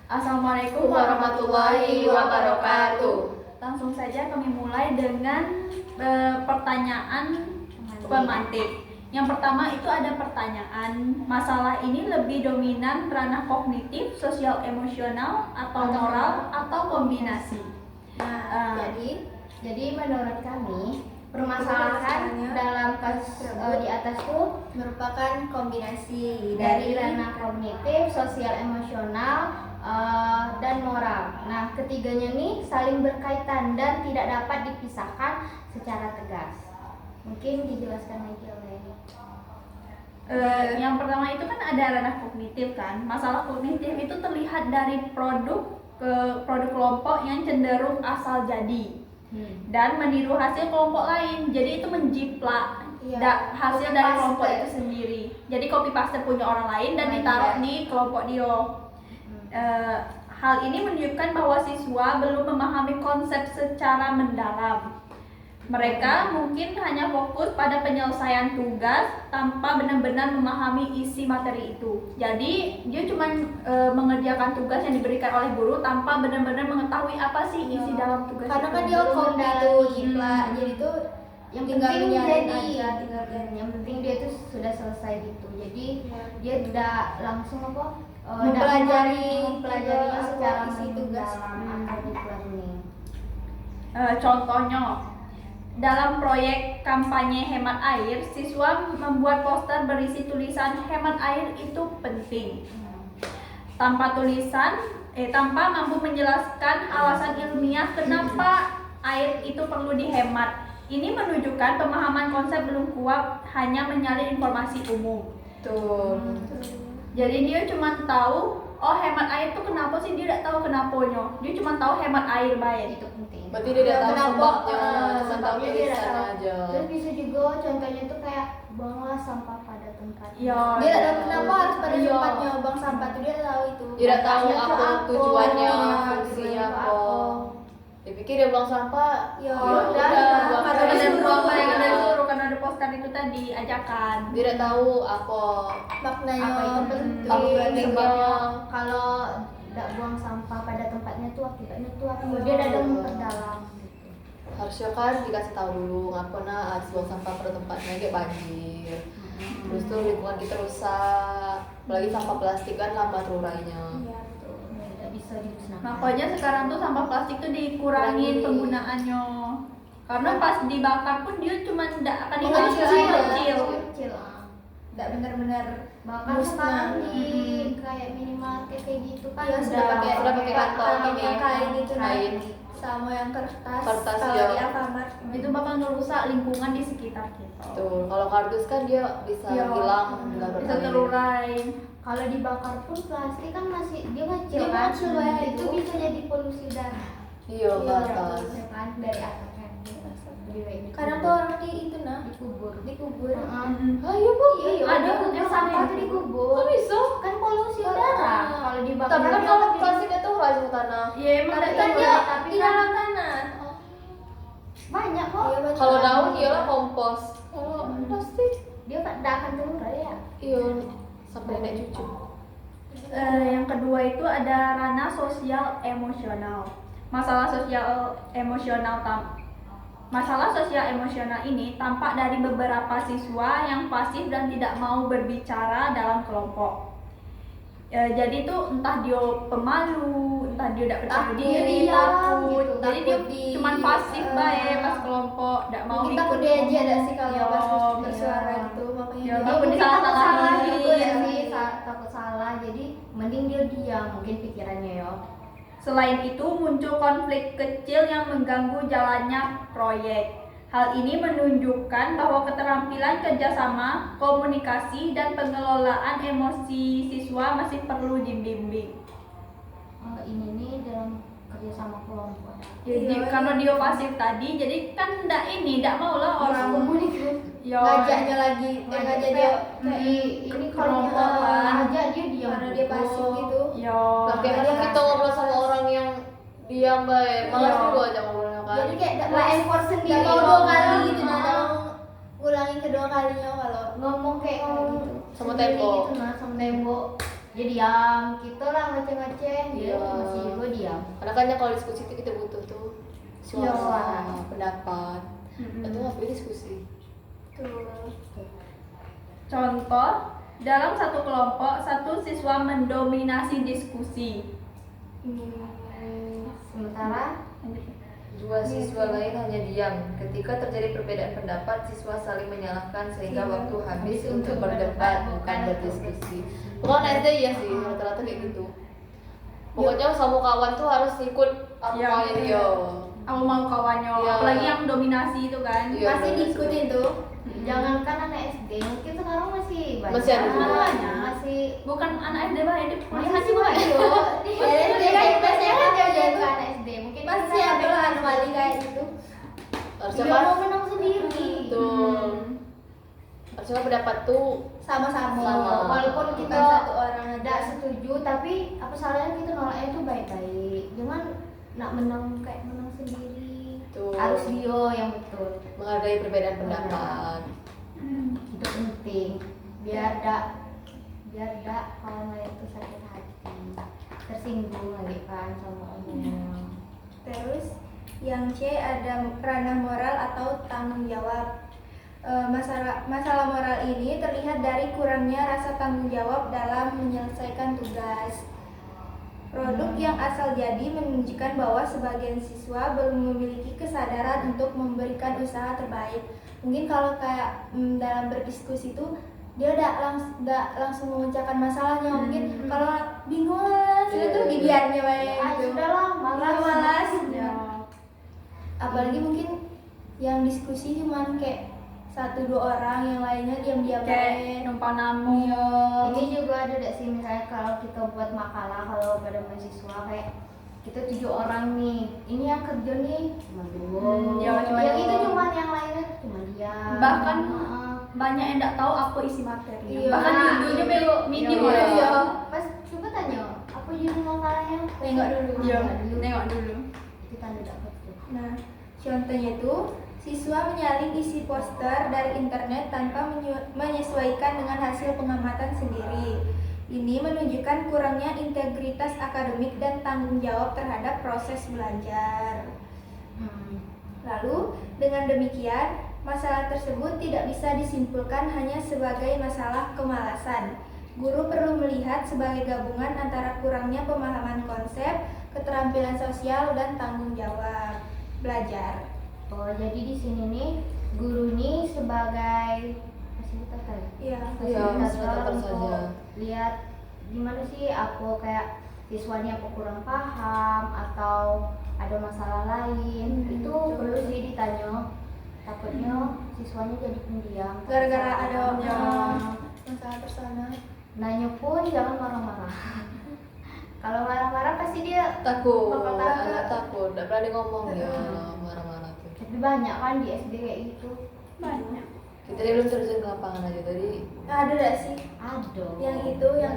Assalamualaikum warahmatullahi wabarakatuh. Langsung saja kami mulai dengan pertanyaan pemantik. Yang pertama itu ada pertanyaan, masalah ini lebih dominan ranah kognitif, sosial emosional, atau moral, atau kombinasi? Jadi menurut kami permasalahan dalam kasus di atas itu merupakan kombinasi dari ranah kognitif, sosial emosional, dan moral. Nah, ketiganya nih saling berkaitan dan tidak dapat dipisahkan secara tegas. Mungkin dijelaskan lagi oleh yang pertama itu kan ada ranah kognitif kan. Masalah kognitif itu terlihat dari produk kelompok yang cenderung asal jadi dan meniru hasil kelompok lain. Jadi itu menjiplak hasil dari kelompok itu sendiri. Jadi copy paste punya orang lain dan ditaruh di kelompok dia. Hal ini menunjukkan bahwa siswa belum memahami konsep secara mendalam. Mereka mungkin hanya fokus pada penyelesaian tugas tanpa benar-benar memahami isi materi itu. Jadi dia cuma mengerjakan tugas yang diberikan oleh guru tanpa benar-benar mengetahui apa sih isi dalam tugas. Karena kan dia copy itu jiplak, jadi itu yang penting yang penting dia itu sudah selesai gitu. Jadi dia tidak langsung mempelajarinya secara isi tugas atau learning. Contohnya dalam proyek kampanye hemat air, siswa membuat poster berisi tulisan hemat air itu penting. Tanpa mampu menjelaskan alasan ilmiah kenapa air itu perlu dihemat. Ini menunjukkan pemahaman konsep belum kuat, hanya menyalin informasi umum. Jadi dia cuma tahu, hemat air itu kenapa sih, dia tidak tahu kenapanya. Dia cuma tahu hemat air baik, itu penting. Berarti dia tidak tahu sebabnya tulisan aja. Terus bisa juga contohnya tuh kayak buanglah sampah pada tempatnya. Dia tidak tahu kenapa harus pada tempatnya buang sampah tuh, dia tahu itu. Dia tidak tahu apa tujuannya, fungsinya apa. Dipikir dia buang sampah, karena ada poster itu tadi ajakan. Dia tidak tahu apa maknanya, apa itu penting. Kalau tidak buang sampah pada tempatnya tuh akibatnya tuh apa? Dia tidak memperdalam. Harusnya kan dikasih tahu dulu ngapa harus buang sampah pada tempatnya, kayak banjir. Terus tuh lingkungan kita rusak, apalagi sampah plastik kan lambat terurainya. Makanya sekarang tuh sampah plastik tuh dikurangin penggunaannya. Karena pas dibakar pun dia cuma tidak akan kecil. Tidak benar-benar bakar sekarang di kayak minimarket kayak gitu kan. Sudah pakai kantong yang kain itu kain sama yang kertas kalau di Alfamart itu bakal ngerusak lingkungan di sekitar kita. Tuh, kalau kardus kan dia bisa hilang, bisa terurai. Kalau dibakar pun plastik kan masih dia kecil kan, itu bisa jadi polusi udara. Iya, batas. Kan dari atas kan. Kadang tuh orang itu dikubur. Ayo bu, Ada sampah tuh dikubur. Kok bisa? Kan polusi udara. Kalau dibakar. Tapi kan kalau plastik itu masuk tanah. Iya emang kan dia di dalam tanah. Banyak kok. Kalau daun iyalah kompos. Kalau plastik dia tidak akan terurai ya. iya sampai nenek cucu. Yang kedua itu ada ranah sosial emosional. Masalah sosial emosional ini tampak dari beberapa siswa yang pasif dan tidak mau berbicara dalam kelompok. Jadi tuh entah dia pemalu, entah dia tidak percaya diri, takut. Gitu, jadi dia cuma pasif baik pas kelompok, tidak mau kita ikut. udah aja ada sih kalau pas bersuara itu, makanya takut dia takut salah gitu ya sih, takut salah, jadi mending dia diam mungkin pikirannya ya. Selain itu muncul konflik kecil yang mengganggu jalannya proyek. Hal ini menunjukkan bahwa keterampilan kerjasama, komunikasi, dan pengelolaan emosi siswa masih perlu dibimbing. Ini nih dalam kerjasama kelompok. Karena dia pasif tadi, jadi kan tidak mau lah orang komunikasi. Ngajaknya lagi, ngajak dia ini kelompok kan. ngajak dia diam karena dia pasif gitu. Bagaimana kita ngobrol sama orang yang diam baik, malas juga aja ngobrolnya kan. Jadi kayak nggak effort sendiri. Gak mau 2 kali gitu, ngulangin kedua kalinya kalau ngomong kayak gitu sama tembok. gitu sama tembok. Dia diam, kita lah ngajak Ceh, dia Iya. masih juga diam. Karena kan ya kalau diskusi itu kita butuh tuh Iya. suara, pendapat. Mm-mm. Itu ngapain diskusi? Tuh. Contoh, dalam satu kelompok, satu siswa mendominasi diskusi. Sementara Dua siswa lain hanya diam. Ketika terjadi perbedaan pendapat, siswa saling menyalahkan sehingga waktu habis untuk berdebat bukan berdiskusi. Pokoknya SD ya sih, rata-rata kayak gitu. Pokoknya sama kawan tuh harus ikut apa Iya, yang dia. Aku mau kawannya, Iya. apalagi yang dominasi itu kan. Iya. Masih diikutin tuh. jangankan anak SD, mungkin sekarang masih banyak. Masih ada juga. Banyak. Masih Bukan anak SD bah, ini kuliah masih juga. banyak. SD kan biasanya kan jangan kayak ke gitu. anak SD, mungkin Pasti kita ada lah anomali kayak gitu. Harusnya dia kan mau menang sendiri. tuh. Harusnya pendapat tuh Sama-sama. Sama. Walaupun kita Bukan satu orang tidak aja. setuju, tapi apa salahnya kita nolaknya itu baik-baik. Jangan nak menang kayak menang sendiri. Tuh. Harus dia yang betul. menghargai perbedaan pendapat. Itu penting. Biar dak kawan lain itu sakit hati, tersinggung lagi kan sama omongnya. Terus yang C ada ranah moral atau tanggung jawab. Masalah moral ini terlihat dari kurangnya rasa tanggung jawab dalam menyelesaikan tugas. Produk yang asal jadi menunjukkan bahwa sebagian siswa belum memiliki kesadaran untuk memberikan usaha terbaik. Mungkin kalau kayak dalam berdiskusi itu dia nggak langsung memecahkan masalahnya. Mungkin kalau bingung lah, sudah tuh dibiarnya baik Ah, gitu. sudahlah, Iya, malas. Ya. Apalagi mungkin yang diskusi cuman kayak 1-2 orang, yang lainnya diam-diam Kayak aja. numpang namu. Iya. Ini juga ada deh sih, misalnya kalau kita buat makalah kalau pada mahasiswa kayak kita 7 orang nih, ini yang kerja nih cuma dua, ya, cuma yang dua. itu cuma yang lainnya cuma dia. Bahkan Heeh. banyak yang tidak tahu apa isi materi. Iya. Bahkan judulnya belok minim Iya. ya. Iya. Pas coba tanya apa judul makalahnya, Tengok dulu. Iya, Tengok dulu. nengok dulu. Itu tanda dapat tuh. Nah, contohnya tuh siswa menyalin isi poster dari internet tanpa menyesuaikan dengan hasil pengamatan sendiri. Ini menunjukkan kurangnya integritas akademik dan tanggung jawab terhadap proses belajar. Lalu, dengan demikian, masalah tersebut tidak bisa disimpulkan hanya sebagai masalah kemalasan. Guru perlu melihat sebagai gabungan antara kurangnya pemahaman konsep, keterampilan sosial, dan tanggung jawab belajar. Oh, jadi di sini nih guru nih sebagai fasilitator. Iya. fasilitator untuk saja. lihat gimana sih aku kayak siswanya apa kurang paham atau ada masalah lain. Itu betul. perlu sih ditanya. Takutnya siswanya jadi pendiam. Gara-gara ada Nah, masalah personal. nanya pun jangan marah-marah. Kalau marah-marah pasti dia Takut, Bakal anak takut, nggak berani ngomong ya Heeh. marah-marah tuh. tapi banyak kan di SD kayak gitu. Banyak. Kita tadi belum terjun ke lapangan aja tadi. Ada gak sih Ada. yang itu yang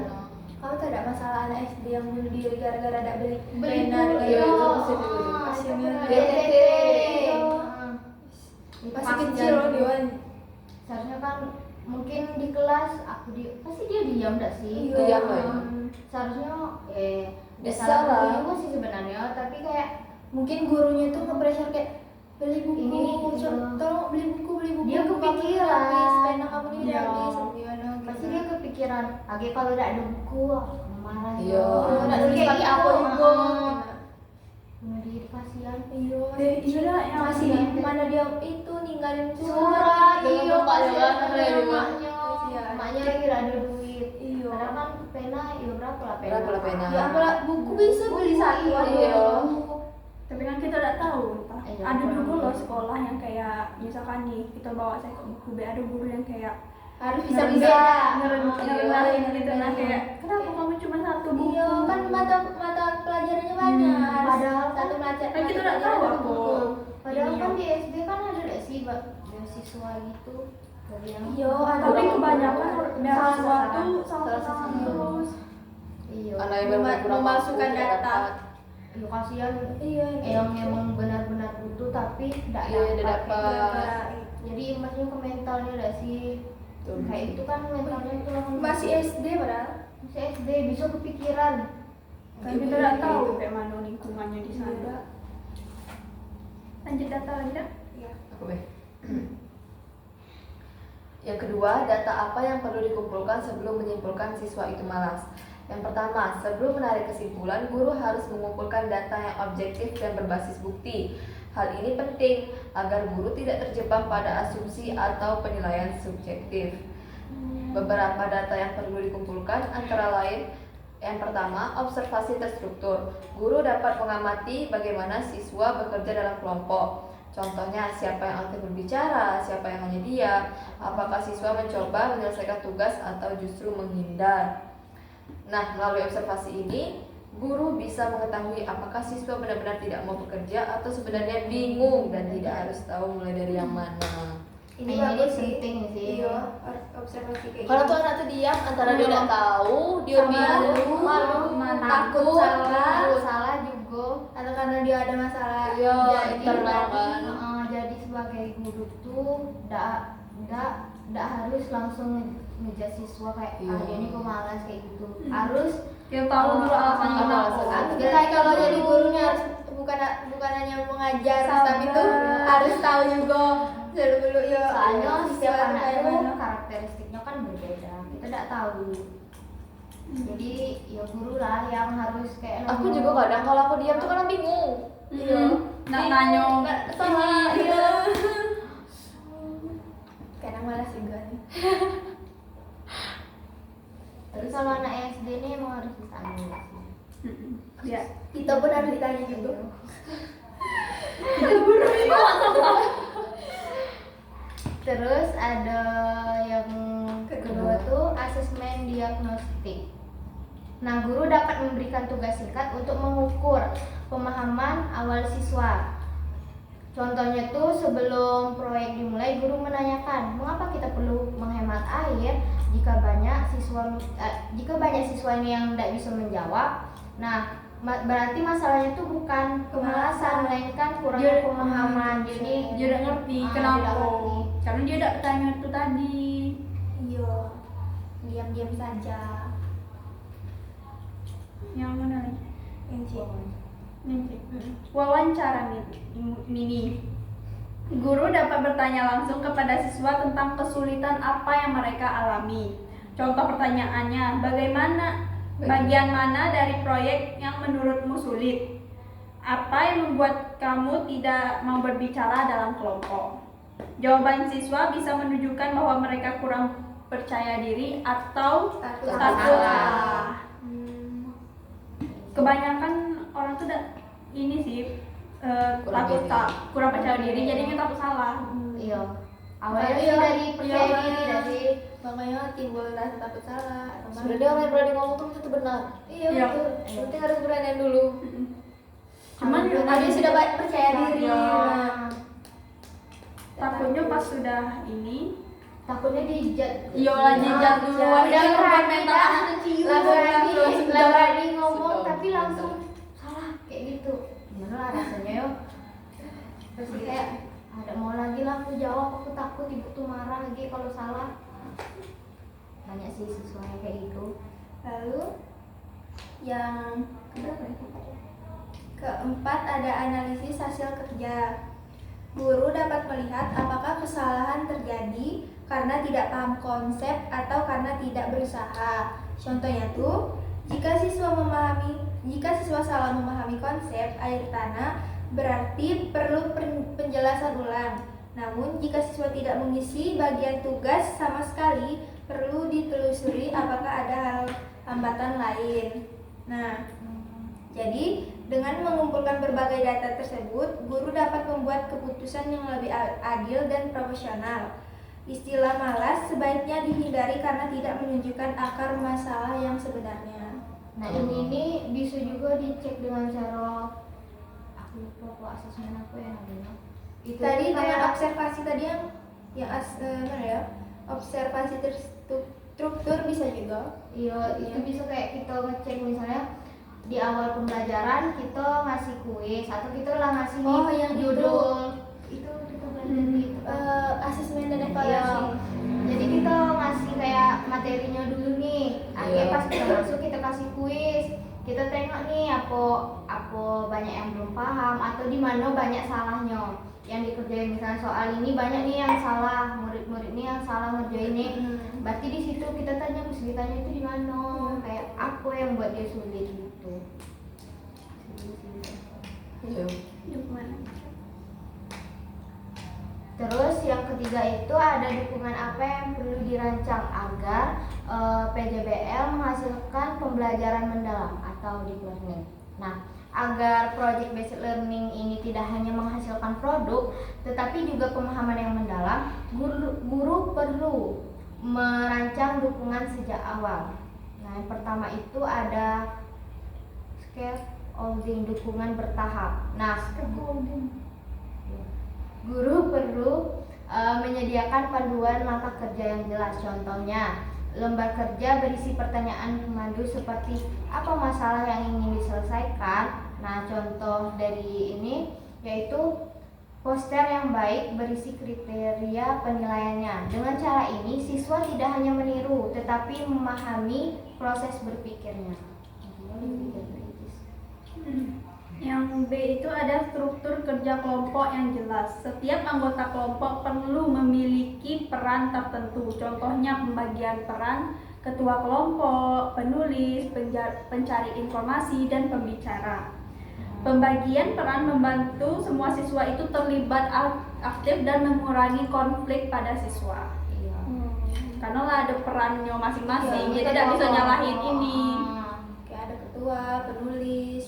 kamu tuh ada masalah anak SD yang bunuh diri gara-gara ada beli Beli pena buku, Iya, gitu. itu masih dulu. Kasiannya. DTT. Itu Masih kasihan. kecil loh dia. Seharusnya kan mungkin di kelas pasti dia diam gak sih? Iya. Diam lah ya. Seharusnya Bisa salah lah. guru juga sih sebenarnya, tapi kayak Mungkin gurunya tuh nge-pressure kayak beli buku, Ini, tolong beli buku. Dia Buku kamu kepikiran. udah habis, pena kamu ini udah Iya. habis, atau gimana pasti gitu. dia kepikiran. Lagi kalau udah ada buku, marah. Iya. Oh, nggak tulis Kayak pakai gitu, apa juga. Bunuh diri kasihan. Iya, Iya lah, yang masih masih- mana dia itu ninggalin Surat, Dengan iya bapaknya pasti kan, ada ada juga. emaknya. Iya. Emaknya lagi ada duit. Iya. Padahal kan pena, ya berapa lah pena? Berapa lah pena? Ya apalah buku bisa beli satu aja. Iya. Tapi kan kita tidak tahu entah. Iya, Ada kurang juga loh tahu. sekolah yang kayak misalkan nih kita bawa saya ke buku B, ada guru yang kayak Harus bisa bisa ngerendahin gitu, nah kayak kenapa kamu cuma satu buku? Iya, kan mata pelajarannya banyak. Padahal satu pelajaran. kan kita nggak tahu satu aku. buku. Padahal Iya. kan di SD kan ada gak sih beasiswa gitu dari yang Iya, ada. Tapi kebanyakan beasiswa Salah-salah. tuh Salah-salah. salah terus. iya Anak yang benar-benar kurang Memasukkan mampu, tidak data. dapat. ya kasihan Iya, yang emang benar-benar butuh tapi tidak Iya, tidak dapat. dapat. Jadi imbasnya ke mentalnya gak sih? Tuh. Kayak itu kan mentalnya itu langsung Masih SD padahal. masih SD bisa kepikiran Kan kita tidak tahu kayak mana lingkungannya di sana. Lanjut data lagi dah. Iya. Aku be. Yang kedua, data apa yang perlu dikumpulkan sebelum menyimpulkan siswa itu malas? Yang pertama, sebelum menarik kesimpulan, guru harus mengumpulkan data yang objektif dan berbasis bukti. Hal ini penting agar guru tidak terjebak pada asumsi atau penilaian subjektif. Beberapa data yang perlu dikumpulkan antara lain: yang pertama, observasi terstruktur. Guru dapat mengamati bagaimana siswa bekerja dalam kelompok. Contohnya, siapa yang aktif berbicara, siapa yang hanya diam, apakah siswa mencoba menyelesaikan tugas atau justru menghindar. Nah, melalui observasi ini, guru bisa mengetahui apakah siswa benar-benar tidak mau bekerja atau sebenarnya bingung dan tidak harus tahu mulai dari yang mana. Ini Nah, ini bagus sih. penting sih. Iya, observasi kayak Kalau gitu. tuh anak tuh diam antara dia tidak tahu, dia Sama bingung, malu, takut salah. takut salah juga. Atau karena dia ada masalah. Iya, Jadi internal berarti, kan. jadi sebagai guru tuh ndak harus langsung ngejudge siswa kayak Iya. dia ini kok malas kayak gitu. Harus Kita tahu dulu alasannya Apa kenapa. alasannya? Kita kalau jadi gurunya harus bukan hanya mengajar, Sabar. tapi tuh harus tahu juga dulu ya. soalnya setiap siswa anak kayak itu mana. karakteristiknya kan berbeda. Kita tidak tahu. Jadi ya guru lah yang harus kayak Aku juga kadang kalau aku diam tuh kadang bingung. Iya. Nak nanya. Nggak salah, iya. Kadang malas juga nih. Terus kalau anak SD ini emang harus ditanya. Ya. Kita pun harus ditanya juga. Terus ada yang Kedua. kedua tuh asesmen diagnostik. Nah, guru dapat memberikan tugas singkat untuk mengukur pemahaman awal siswa. Contohnya tuh sebelum proyek dimulai, guru menanyakan mengapa kita perlu menghemat air jika banyak siswa ini yang tidak bisa menjawab. Nah, berarti masalahnya tuh bukan kemalasan, melainkan kurangnya pemahaman. Jadi Dia udah ngerti dia kenapa. ngerti. Karena dia udah tanya itu tadi. Iya. Diam-diam saja. Yang mana lagi? Yang C. Ini. Wawancara mini. Guru dapat bertanya langsung kepada siswa tentang kesulitan apa yang mereka alami. Contoh pertanyaannya, bagian mana dari proyek yang menurutmu sulit? Apa yang membuat kamu tidak mau berbicara dalam kelompok? Jawaban siswa bisa menunjukkan bahwa mereka kurang percaya diri atau Takut takut salah. salah. Kebanyakan orang tuh ini sih kurang percaya diri, jadinya takut salah. iya. Awalnya Iya, sih dari percaya iya, diri makanya. dari Makanya timbul rasa takut salah. atau Sebenarnya orang yang berani ngomong tuh itu benar. Iya, Iya. betul. Yang penting harus beranian dulu. Cuman Ada yang sudah percaya diri. Iya. Nah, Takutnya pas sudah ini, takutnya dijat. iya lah jejak duluan. Udah Dia berani mental dah, langsung lah berani, langsung lah jawab. berani ngomong Sudah, tapi sudah. langsung salah kayak gitu. Gimana lah rasanya yo? Terus kayak ada mau lagi lah aku jawab, aku takut ibu tuh marah lagi kalau salah. Banyak sih siswa yang kayak gitu. Lalu yang keberapa ya? Keempat ada analisis hasil kerja. Guru dapat melihat apakah kesalahan terjadi karena tidak paham konsep atau karena tidak berusaha. Contohnya tuh, jika siswa salah memahami konsep air tanah, berarti perlu penjelasan ulang. Namun jika siswa tidak mengisi bagian tugas sama sekali, perlu ditelusuri apakah ada hambatan lain. Nah, jadi dengan mengumpulkan berbagai data tersebut, guru dapat membuat keputusan yang lebih adil dan profesional. Istilah malas sebaiknya dihindari karena tidak menunjukkan akar masalah yang sebenarnya. Nah ini bisa juga dicek dengan cara aku lupa kok asesmen apa ya namanya. Itu Tadi tuh dengan kayak observasi tadi mana ya? Observasi terstruktur bisa juga. iya itu bisa kayak kita ngecek misalnya di awal pembelajaran kita ngasih kuis atau kita lah ngasih Oh, yang judul itu kita belajar di itu kan. Asesmen dan Iya. evaluasi. Jadi kita ngasih kayak materinya dulu nih. Akhirnya Iya. pas kita masuk kita kasih kuis. kita tengok nih apa banyak yang belum paham atau di mana banyak salahnya yang dikerjain. Misalnya soal ini banyak nih yang salah, murid-murid nih yang salah ngerjain nih. Berarti di situ kita tanya kesulitannya itu di mana, kayak apa yang buat dia sulit gitu. Iya. Terus yang ketiga itu ada dukungan apa yang perlu dirancang agar PJBL menghasilkan pembelajaran mendalam atau deep learning. Nah, agar project based learning ini tidak hanya menghasilkan produk, tetapi juga pemahaman yang mendalam, guru perlu merancang dukungan sejak awal. Nah, yang pertama itu ada scaffolding, dukungan bertahap. Nah, guru perlu menyediakan panduan langkah kerja yang jelas. Contohnya, lembar kerja berisi pertanyaan pemandu seperti apa masalah yang ingin diselesaikan. Nah, contoh dari ini yaitu poster yang baik berisi kriteria penilaiannya. Dengan cara ini, siswa tidak hanya meniru, tetapi memahami proses berpikirnya. Yang B itu ada struktur kerja kelompok yang jelas. Setiap anggota kelompok perlu memiliki peran tertentu. Contohnya pembagian peran ketua kelompok, penulis, pencari informasi, dan pembicara. Pembagian peran membantu semua siswa itu terlibat aktif dan mengurangi konflik pada siswa. Karena lah ada perannya masing-masing, jadi tidak bisa nyalahin ini. Kayak ada ketua, penulis,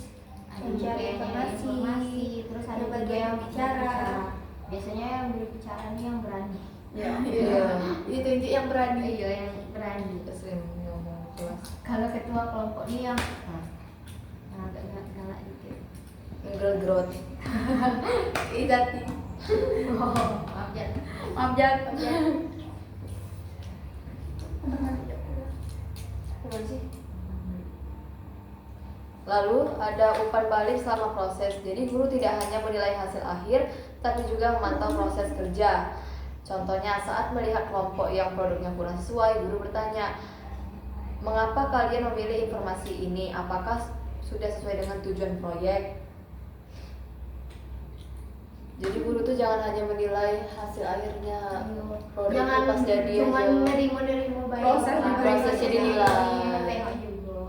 mencari informasi, terus ada yang juga bagian yang bicara. Biasanya yang berbicara nih yang berani. Iya. Ditunjuk yang berani. Iya, yang berani. Kita sering ngomong kelas. Kalau ketua kelompok nih yang agak galak dikit. Ngegrot. Idati. Maaf ya. Maaf Jack. Lalu ada umpan balik selama proses. Jadi guru tidak hanya menilai hasil akhir, tapi juga memantau proses kerja. Contohnya saat melihat kelompok yang produknya kurang sesuai, guru bertanya, mengapa kalian memilih informasi ini? Apakah sudah sesuai dengan tujuan proyek? Jadi guru tuh jangan hanya menilai hasil akhirnya, produk Jangan pas jadi cuma aja. nerima baik. Prosesnya dinilai. Tengok juga.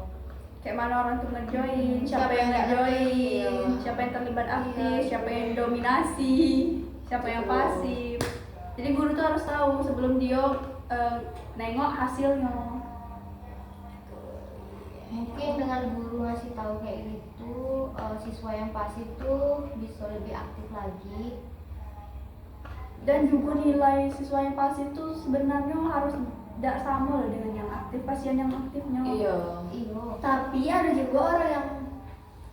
Kayak mana orang tuh ngejoin, siapa yang ngejoin, siapa yang terlibat aktif, siapa yang dominasi, siapa yang pasif. Jadi guru tuh harus tahu sebelum dia nengok hasilnya. Mungkin dengan guru ngasih tahu kayak gitu, siswa yang pasif tuh bisa lebih aktif lagi. Dan juga nilai siswa yang pasif tuh sebenarnya harus tidak sama loh dengan yang aktif, kasihan yang aktifnya. Iya. Iya. Tapi ada juga orang yang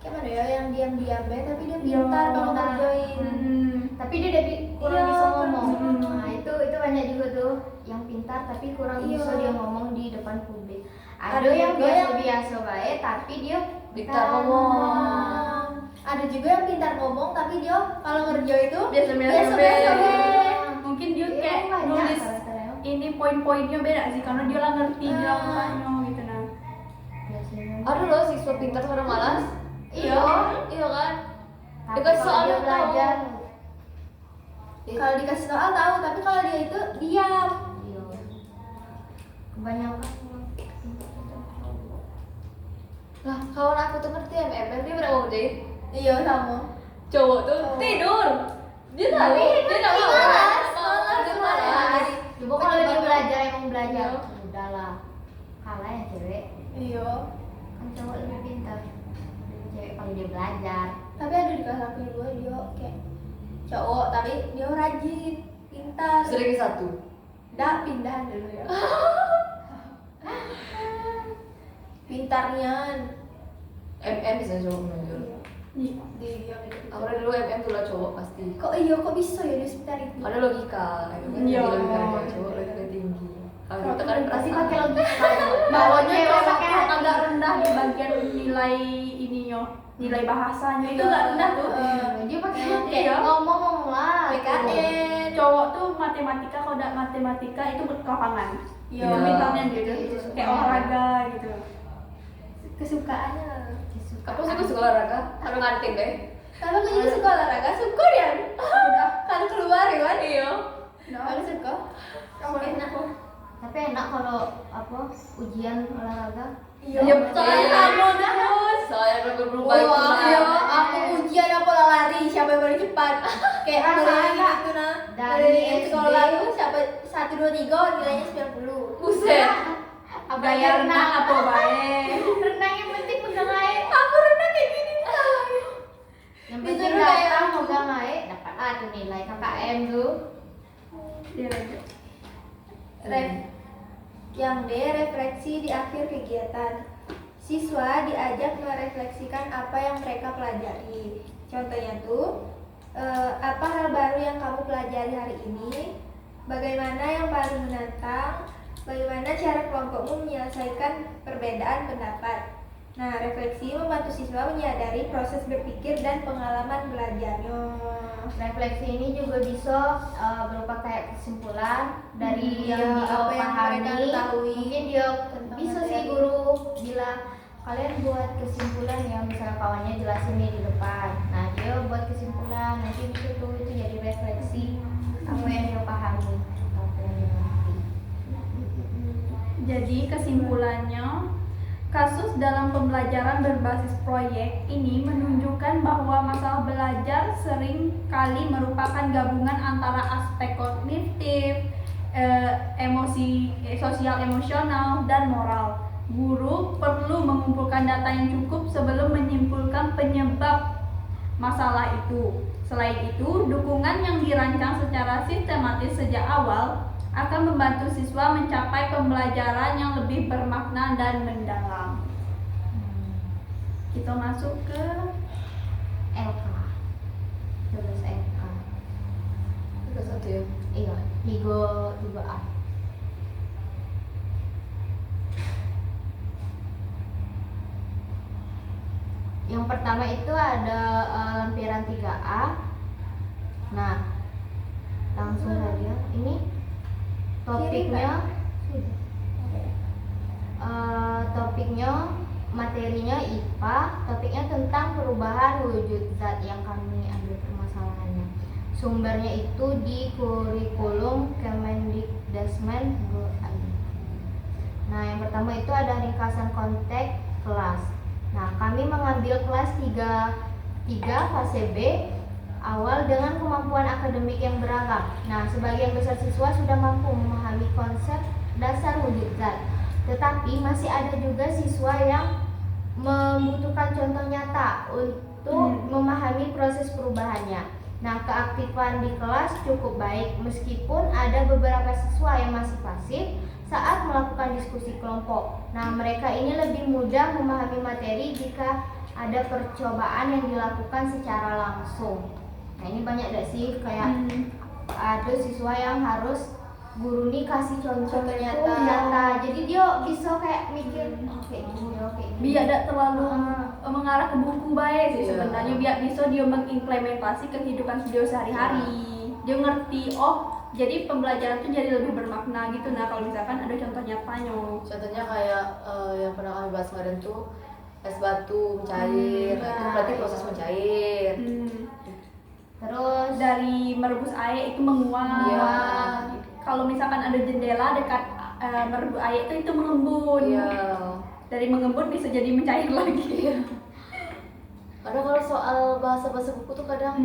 kayak mana ya, yang diam-diam tapi dia Iya. pintar kalau ngerjain. Tapi dia udah kurang Iya, bisa ngomong. kurang. Nah, itu banyak juga tuh yang pintar tapi kurang Iya. bisa dia ngomong di depan publik. Ada Ada yang juga yang- biasa-biasa baik tapi dia Pintar ngomong. Ada juga yang pintar ngomong tapi dia kalau ngerja itu Biasa-biasa biasa-biasa be. be. Mungkin dia Iya, kayak banyak nulis cara-caranya. ini poin-poinnya beda sih karena dia lah ngerti di lapangannya gitu nah. Biasanya. Ada loh siswa pintar sama malas. Iya. Iya kan? Tapi Dikasih kalau soal dia tahu. belajar. Kalau dikasih soal tahu, tapi kalau dia itu diam. Iya. Kebanyakan Lah, kawan aku tuh ngerti MMM, dia pernah ngerjain. Iya sama. Cowok tuh Cowok. tidur. Dia tahu, dia nggak mau. Dia malas. Coba kalau dia belajar emang belajar, udahlah. Kalah ya cewek. Iya. Kan cowok lebih pintar. Lebih cewek kalau dia belajar. Tapi ada di kelas aku juga dia kayak cowok tapi dia rajin, pintar. Sering satu. Nggak pindahan dulu ya. Pintarnya. MM bisa cowok menonjol. Iya. Dia gitu. Aku dari dulu MM tuh lah cowok pasti. Kok bisa ya dia pintar itu? Ada logika, Iya. logika cowok logika tinggi. Kalau kita kan Pasti perasaan. pakai logika. Bawahnya Cewek cowok pakai hati. agak rendah di bagian nilai ininya, nilai bahasanya itu agak rendah tuh. Dia pakai hati. Iya. Ngomong lah. PKN. Cowok tuh matematika, kalau tidak matematika itu lapangan. Iya. Pintarnya gitu, Itu kayak sukanya. olahraga gitu. Kesukaannya. Aku suka olahraga, harus nganting deh. Tapi aku juga suka olahraga, suka ya. Udah kan keluar ya kan? Iya. Aku suka. Enak. Tapi enak kalau apa ujian olahraga. Iya, soalnya kamu terus. Saya berubah itu. Wah, iya, aku ujian apa lari, siapa yang paling cepat? Kayak mulai gitu nah. Dari sekolah tuh siapa 1 2 3 nilainya 90. Buset. Gaya renang apa baik. Renang yang penting pegang air. Aku renang kayak gini salah. Yang Disuruh penting kayak datang aku. pegang air dapat tuh nilai KKM tuh. Dia lanjut. Yang D, refleksi di akhir kegiatan. Siswa diajak merefleksikan apa yang mereka pelajari. Contohnya tuh, apa hal baru yang kamu pelajari hari ini? Bagaimana yang paling menantang? Bagaimana cara kelompokmu menyelesaikan perbedaan pendapat? Nah, refleksi membantu siswa menyadari proses berpikir dan pengalaman belajarnya. Refleksi ini juga bisa berupa kayak kesimpulan dari yang dia apa yang pahami. mereka ketahui Mungkin dia tentang bisa materi. sih guru bilang kalian buat kesimpulan ya, misalnya kawannya jelasin nih di depan. Nah dia buat kesimpulan, nanti itu tuh itu jadi refleksi apa yang dia pahami, apa yang dia ngerti. Jadi kesimpulannya, kasus dalam pembelajaran berbasis proyek ini menunjukkan bahwa masalah belajar sering kali merupakan gabungan antara aspek kognitif, sosial emosional, dan moral. Guru perlu mengumpulkan data yang cukup sebelum menyimpulkan penyebab masalah itu. Selain itu, dukungan yang dirancang secara sistematis sejak awal akan membantu siswa mencapai pembelajaran yang lebih bermakna dan mendalam. Kita masuk ke LK, tulis LK. Itu satu ya. Iya, 3A. Yang pertama itu ada lampiran 3A. Nah, langsung saja. Ini topiknya topiknya materinya IPA, topiknya tentang perubahan wujud zat yang kami ambil permasalahannya. Sumbernya itu di kurikulum Kemendikdasmen.go.id. Nah, yang pertama itu ada ringkasan konteks kelas. Nah, kami mengambil kelas 3 fase B awal dengan kemampuan akademik yang beragam. Nah, sebagian besar siswa sudah mampu memahami konsep dasar wujud zat. Tetapi masih ada juga siswa yang membutuhkan contoh nyata untuk memahami proses perubahannya. Nah, keaktifan di kelas cukup baik meskipun ada beberapa siswa yang masih pasif saat melakukan diskusi kelompok. Nah, mereka ini lebih mudah memahami materi jika ada percobaan yang dilakukan secara langsung. Nah, ini banyak gak sih kayak ada siswa yang harus guru nih kasih contoh nyata. Jadi dia bisa kayak mikir kayak gini, kayak gini. biar tidak terlalu mengarah ke buku baik sih Iya. sebenarnya, biar bisa dia mengimplementasi kehidupan dia sehari-hari. Dia ngerti, oh jadi pembelajaran itu jadi lebih bermakna gitu. Nah kalau misalkan ada contoh nyatanya. Contohnya kayak yang pernah kami bahas kemarin tuh es batu mencair. Nah, itu berarti proses mencair. Terus Dari merebus air itu menguap. Iya. Kalau misalkan ada jendela dekat merebus air itu mengembun. Iya. Dari mengembun bisa jadi mencair lagi. Kadang kalau soal bahasa-bahasa buku tuh kadang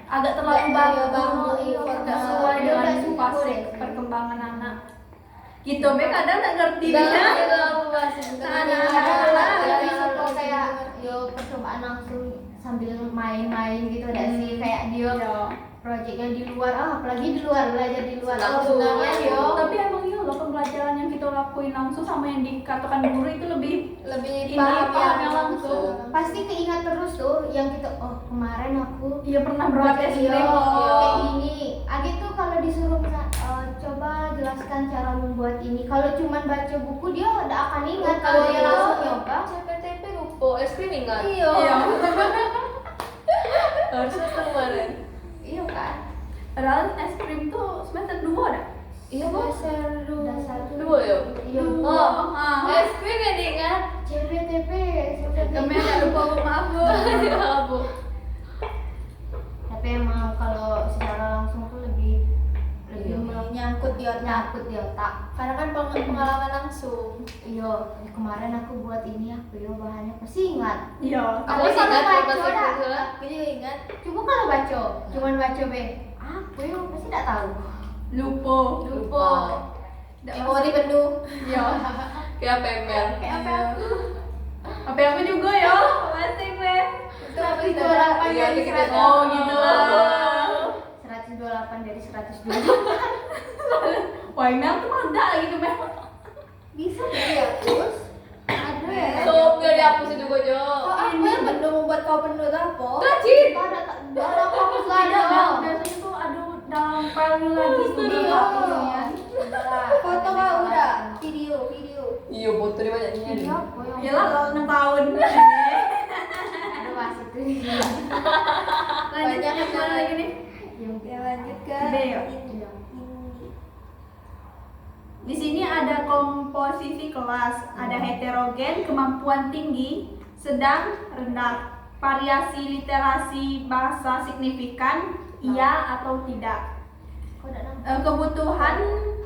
Agak terlalu Iya, bagus, iya, tidak iya. sesuai Iya, dengan iya, fase iya. perkembangan anak. Gitu, be kadang nggak ngerti Dalam dia. itu aku bahas itu. kadang-kadang Iya. suka kayak yo percobaan langsung sambil main-main gitu ada sih kayak dia Iya. proyeknya di luar, apalagi di luar belajar di luar Langsung. sebenarnya yo Tapi emang iya loh, pembelajaran yang kita lakuin langsung sama yang dikatakan guru itu lebih Lebih ini paham pahamnya yang langsung. pasti keingat terus tuh yang kita kemarin aku Iya pernah buat es iya, krim. kayak gini. Agi tuh kalau disuruh coba jelaskan cara membuat ini. Kalau cuman baca buku dia udah akan ingat. Kalau dia langsung nyoba, CPTP lupa es krim ingat. Iya. Harusnya tuh kemarin. iya kan? Padahal es krim tuh semester 2 dah. Iya, Bu. Dasar Dua ya? Iya. Oh, Ah. es krim yang diingat CBTP. Kami ada lupa maaf bu. Bu. Tapi emang kalau secara langsung tuh lebih Iya. Nyangkut di otak. nyangkut di otak. Karena kan pengalaman langsung. Iyo, kemarin aku buat ini apa yo bahannya pasti ingat. Iya. Aku Tapi masih kalau ingat baca pas dah. itu lah. Aku juga ingat. Coba kalau baca, cuman baca be. Apa yo pasti tidak tahu. Lupa. Lupa. Nggak Memori penuh. Iya. Kayak pemel. Kayak apa aku? Apa aku juga ya? Pasti gue. Itu apa sih? 128 Iya, dari kita 100. Oh gitu lah. 128 dari 102. Wah ini aku ada lagi tuh Mel. Bisa dihapus. Ada ya. So, gak dihapus itu gue Jo. Kok aku yang penuh membuat kau penuh apa? Kacit. Ada fokus Tidak, lagi. biasanya tuh aduh dalam file lagi studio Iya. hapusnya. Foto kau udah? Video. Iya, foto dia banyak Ini ini. apa yang Iyalah 6 tahun. ada wasit tuh. Lanjut Banyak yang mana lagi nih? Ya lanjut ke B ya? ini. Di sini ada komposisi kelas, ada heterogen, kemampuan tinggi, sedang, rendah, variasi literasi bahasa signifikan, iya atau tidak. Kok enggak nampak? Kebutuhan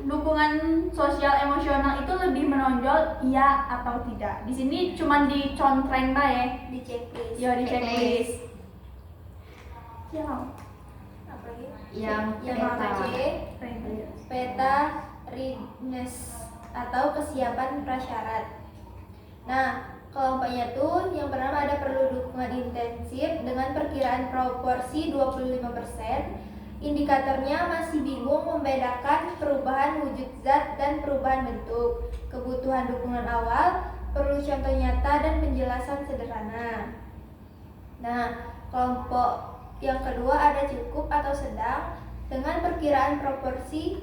dukungan sosial emosional itu lebih menonjol iya atau tidak. Di sini cuma dicontreng ya. Di checklist. Ya di checklist. Ya. Apa lagi? Yang warna peta. C. Peta readiness atau kesiapan prasyarat. Nah, kelompoknya tuh yang pertama ada perlu dukungan intensif dengan perkiraan proporsi 25%. Indikatornya masih bingung membedakan perubahan wujud zat dan perubahan bentuk. Kebutuhan dukungan awal, perlu contoh nyata dan penjelasan sederhana. Nah, kelompok yang kedua ada cukup atau sedang dengan perkiraan proporsi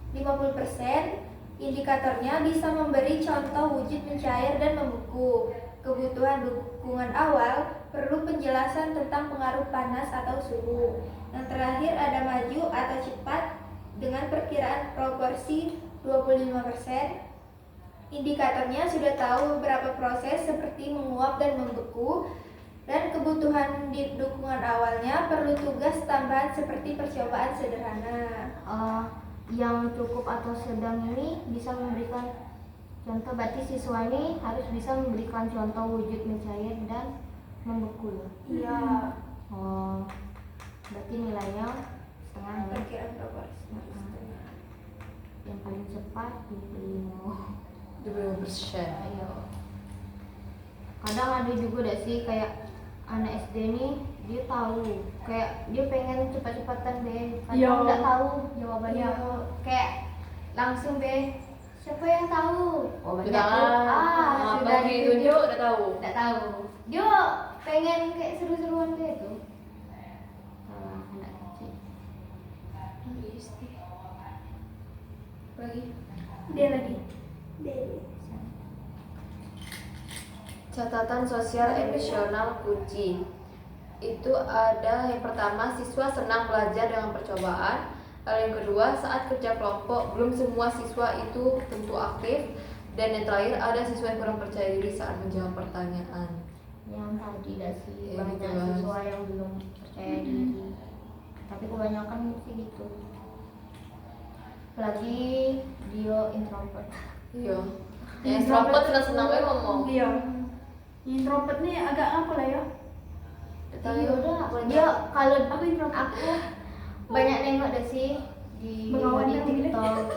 50%. Indikatornya bisa memberi contoh wujud mencair dan membeku. Kebutuhan dukungan awal, perlu penjelasan tentang pengaruh panas atau suhu. Yang terakhir ada maju atau cepat dengan perkiraan proporsi 25%. Indikatornya sudah tahu beberapa proses seperti menguap dan membeku. Dan kebutuhan di dukungan awalnya perlu tugas tambahan seperti percobaan sederhana. Yang cukup atau sedang ini bisa memberikan contoh, berarti siswa ini harus bisa memberikan contoh wujud mencair dan membeku ya. Iya, Oh, berarti nilainya setengah ya. perkiraan proporsi. Yang paling cepat 25. 25%. Ayo. Kadang ada juga deh sih kayak anak SD nih, dia tahu kayak dia pengen cepat-cepatan deh, Iya. kadang nggak tahu jawabannya Iya. apa, kayak langsung deh siapa yang tahu, oh banyak Kita tuh. Sudah bagi ditunjuk tunjuk udah tahu. nggak tahu, dia pengen kayak seru-seruan deh tuh. Anak kecil. Lagi. Dia lagi. Catatan sosial emosional kunci. Itu ada yang pertama, siswa senang belajar dengan percobaan. Lalu yang kedua, saat kerja kelompok belum semua siswa itu tentu aktif. Dan yang terakhir, ada siswa yang kurang percaya diri saat menjawab pertanyaan. Yang tadi dah sih Iya, banyak gitu, Mas. siswa yang belum percaya diri, tapi kebanyakan sih gitu. Apalagi dia introvert. Iya. Yang introvert senang-senang aja ngomong. Iya. Introvert nih agak apa lah ya? Iya udah, dia kalau Aku introvert. aku banyak nengok deh sih di Bengawan di yang TikTok,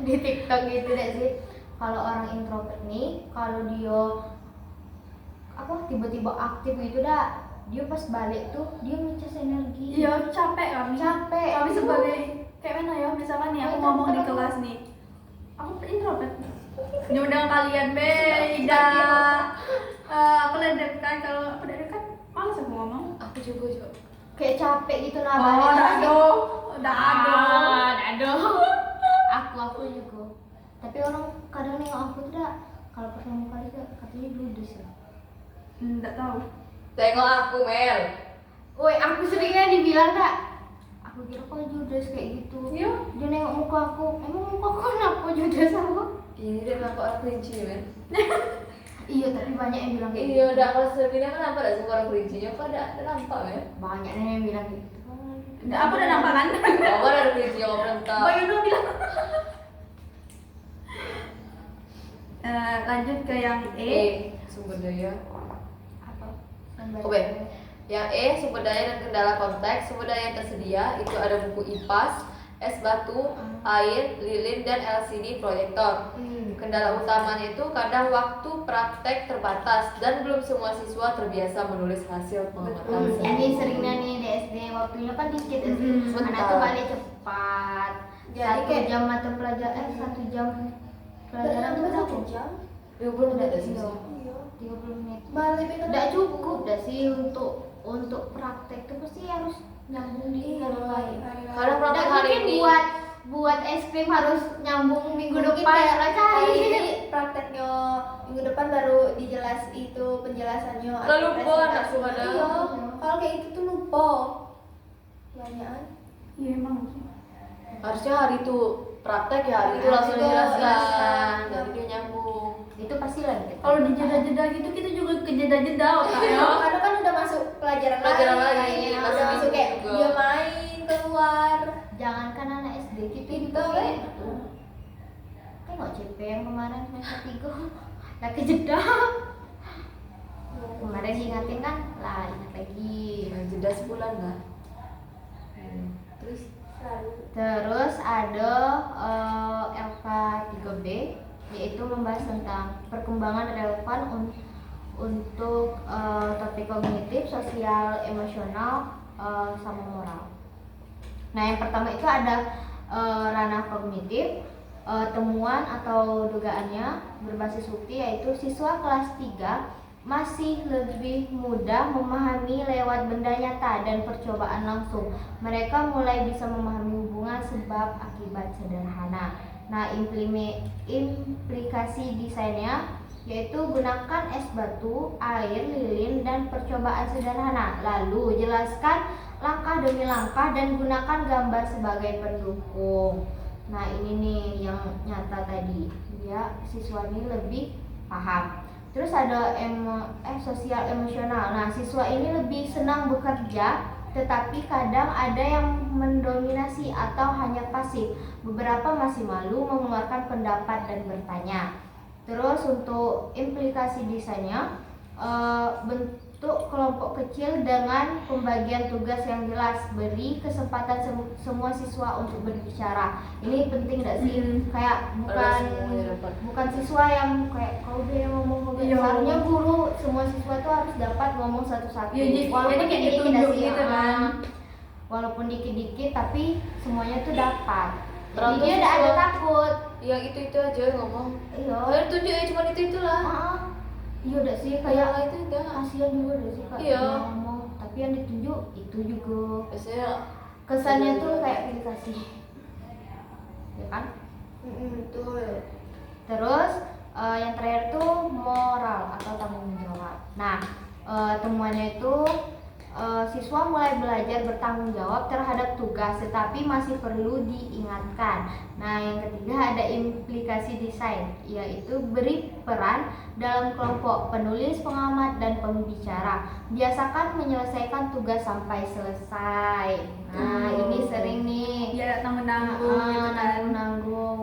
di TikTok gitu deh sih. Kalau orang introvert nih, kalau dia apa tiba-tiba aktif gitu dah, dia pas balik tuh dia ngecas energi. Iya capek kami. Capek. Kami sebagai kayak mana ya? Misalkan nih aku Kayak ngomong di introvert. kelas nih. Aku introvert. Nyundang kalian beda. Aku ledekan kalau aku ledekan malas aku ngomong. Aku juga. Kayak capek gitu nah Oh, baliknya. dado. Aku juga. Tapi orang kadang nengok aku tuh dah, kalau pertama kali tuh katanya ludes ya. Enggak tahu. Tengok aku, Mel. Woi, aku seringnya dibilang dah, aku kira kok judes kayak gitu. Iya. Dia nengok muka aku, emang muka aku kenapa judes aku? Ini dia kenapa aku kelinci, Mel? Iya, tapi banyak yang bilang kayak Iya, gitu. udah kalau sebelumnya kan nampak ada suara kerincinya, kok ada nampak ya? Banyak yang bilang gitu. Aku udah nampak kan? Kamu ada kerinci yang berentak. Bayu dong bilang. Lanjut ke yang E. Sumber daya. Apa? Sumber Oke. daya. Yang E, sumber daya dan kendala konteks. Sumber daya yang tersedia itu ada buku IPAS, es batu, air, lilin, dan LCD proyektor. Kendala utamanya itu kadang waktu praktek terbatas dan belum semua siswa terbiasa menulis hasil pengamatan. Ini seringnya nih di SD waktunya kan dikit SD. Anak Sebentar. tuh balik cepat. Jadi Satu kayak- jam mata pelajaran 1 jam pelajaran Berarti berapa? 1 jam? 20 menit ada sih. Iya. Iya. 30 menit. Malah lebih Udah cukup dah sih untuk praktek tuh pasti harus nyambung di hari lain. Kadang praktek Dan hari mungkin ini. buat es krim harus nyambung minggu Mungkin depan kayak lah kali ini cari. prakteknya minggu depan baru dijelas itu penjelasannya. Lalu lupa presentasi. anak tuh kadang. Iya, kalau kayak itu tuh lupa. Banyak. Iya emang. Harusnya hari itu praktek ya, hari itu Hari langsung itu dijelaskan. jelaskan. Jadi dia nyambung. Itu pasti lagi. Kalau di jeda-jeda gitu kita juga ke jeda-jeda otaknya. Karena kan udah masuk pelajaran Pelajaran lain. lain, Udah masuk masuk kayak juga. dia main keluar. Jangankan anak SD kita juga Itu, kayak gitu. Tengok CP yang kemarin semester 3 lah kejeda. Kemarin diingatin kan, lah ingat lagi. Jeda sebulan lah. Terus Terus ada LK3B yaitu membahas tentang perkembangan relevan untuk topik kognitif, sosial, emosional, sama moral. Nah, yang pertama itu ada ranah kognitif. Temuan atau dugaannya berbasis bukti yaitu siswa kelas 3 masih lebih mudah memahami lewat benda nyata dan percobaan langsung. Mereka mulai bisa memahami hubungan sebab akibat sederhana. Nah, implikasi desainnya yaitu gunakan es batu, air, lilin, dan percobaan sederhana. Lalu jelaskan langkah demi langkah dan gunakan gambar sebagai pendukung. Nah, ini nih yang nyata tadi. Ya, siswa ini lebih paham. Terus ada sosial emosional. Nah, siswa ini lebih senang bekerja, tetapi kadang ada yang mendominasi atau hanya pasif. Beberapa masih malu mengeluarkan pendapat dan bertanya. Terus untuk implikasi desainnya, bentuk kelompok kecil dengan pembagian tugas yang jelas, beri kesempatan semua siswa untuk berbicara. Ini penting gak sih? Kayak bukan siswa yang kayak kau dia ngomong. Iya. Seharusnya guru semua siswa tuh harus dapat ngomong satu-satu. Iya, jadi kayak dikit-dikit ditunjuk sih, gitu kan. walaupun dikit-dikit tapi semuanya tuh dapat. Jadi Terlalu dia udah ada siswa- takut. yang itu aja ngomong. Iya. Ayo tunjuk ya cuma itu itulah. Iya udah sih Kayak kayak itu udah. kasihan juga udah sih kak Iya. dia ngomong, tapi yang ditunjuk itu juga Biasanya kesannya tuh kayak aplikasi, ya kan? Betul. Terus yang terakhir tuh moral atau tanggung jawab. Nah, temuannya itu siswa mulai belajar bertanggung jawab terhadap tugas, tetapi masih perlu diingatkan. Nah, yang ketiga ada implikasi desain, yaitu beri peran dalam kelompok, penulis, pengamat, dan pembicara. Biasakan menyelesaikan tugas sampai selesai. Nah, ini sering nih. Biar tanggung-tanggung gitu kan. Nanggung.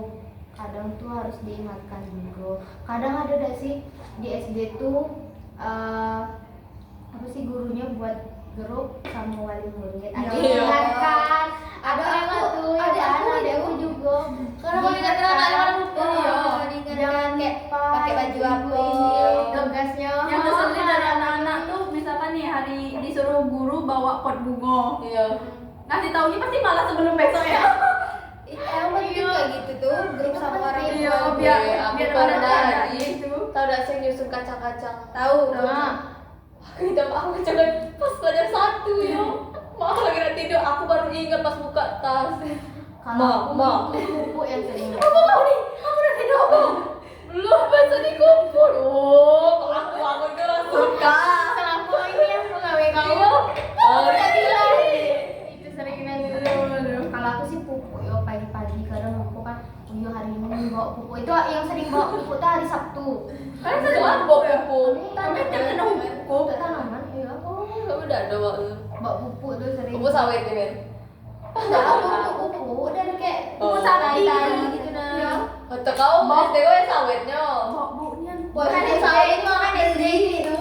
Kadang tuh harus diingatkan juga. Kadang ada gak sih di SD tuh apa sih gurunya buat grup sama wali murid. Ada Iya. ingatkan. Ada aku, tuh, ada aku ada aku itu. juga. Karena kalau diingatkan anak-anak lupa. Iya. Diingatkan Jangan kayak lupa pakai baju apa. ini tugasnya. Yang kesulitan dari anak-anak tuh misalkan nih hari disuruh guru bawa pot bunga. iya. Ngasih taunya pasti malah sebelum besok ya. Emang penting kayak gitu tuh grup sama orang Iya, tua. biar Aku biar pernah pada ada lagi. gitu. Tahu dah saya nyusun kacang-kacang. Tahu. Nah, Kita aku jangan pas pelajaran 1 ya. Maaf lagi nak tidur, aku baru ingat pas buka tas. kalau Ma. aku buku yang sering. Aku udah tidur. Belum besok dikumpul. Oh, aku itu langsung Kenapa ini yang pegawai kamu? Oh, Itu sering nanti. Kalau aku sih pupuk yo pagi-pagi kadang aku kan, oh iya hari ini bawa pupuk. Itu yang sering bawa pupuk tuh hari Sabtu. kan saya bawa udah ada waktu. Mbak pupuk tuh sering. Pupuk sawit ya men. Enggak, pupuk dari kayak Pupuk tai sapi. gitu nah. Atau kau SD gue sawitnya. Bau-baunya. Bukan Pupuk SD, sawit itu kan SD gitu.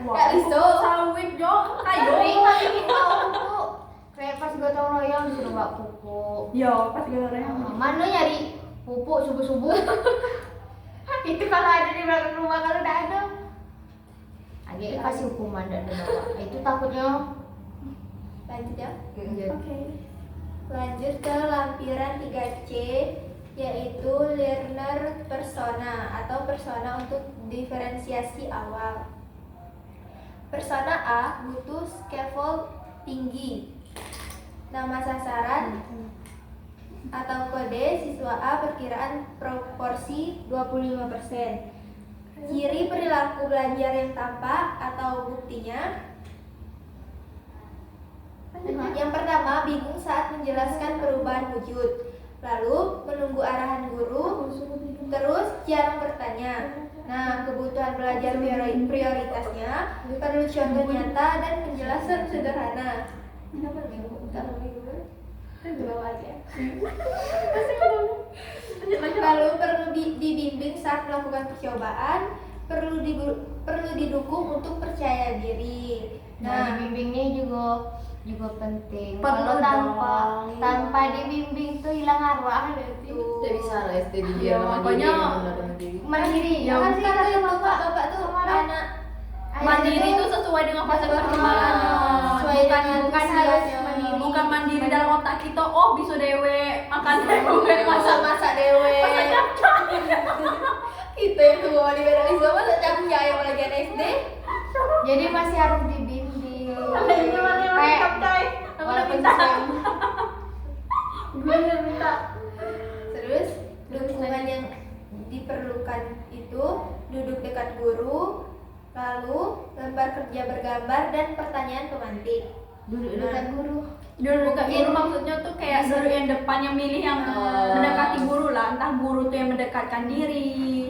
Nggak bisa. Sawit jo, kayu. Pupuk. Kayak pas gotong royong disuruh mbak pupuk. Yo, pas goreng. Mana nyari pupuk subuh-subuh? Itu kalau ada di belakang rumah, kalau udah ada agak kasih hukuman dan dibawa. Itu takutnya. Lanjut ya. Oke. Lanjut ke lampiran 3C, yaitu learner persona atau persona untuk diferensiasi awal. Persona A butuh scaffold tinggi. Nama sasaran atau kode siswa A perkiraan proporsi 25%. Ciri perilaku belajar yang tampak atau buktinya. Yang pertama, bingung saat menjelaskan perubahan wujud. Lalu menunggu arahan guru, terus jarang bertanya. Nah, kebutuhan belajar prioritasnya perlu contoh nyata dan penjelasan sederhana. Lalu perlu dibimbing saat melakukan percobaan, perlu didukung untuk percaya diri. Nah, Nah, bimbingnya juga penting. Perlu Kalau dong. tanpa dibimbing tuh hilang arwah berarti. Udah bisa lah SD Ya, dia nama pokoknya- diri. Mandiri. Ya, kan kan kata itu bapak tuh kemana? anak Mandiri itu sesuai dengan fase perkembangannya. Sesuai dengan Bukan usianya. harus mandiri. Bukan mandiri dalam otak kita. Oh, bisa dewe makan dewe Masa-masa dewe. Masak capcay. Itu yang tua di beda bisa masak capcay yang lagi anak SD. Jadi masih harus dibimbing. Kayak capcay. Aku udah walaupun minta. sistem- Gue udah minta. Terus dukungan yang diperlukan itu duduk dekat guru, lalu lembar kerja bergambar dan pertanyaan pemantik. duduk dekat guru. Dulu dekat guru maksudnya tuh kayak guru yang depan yang milih yang mendekati guru lah. Entah guru tuh yang mendekatkan diri.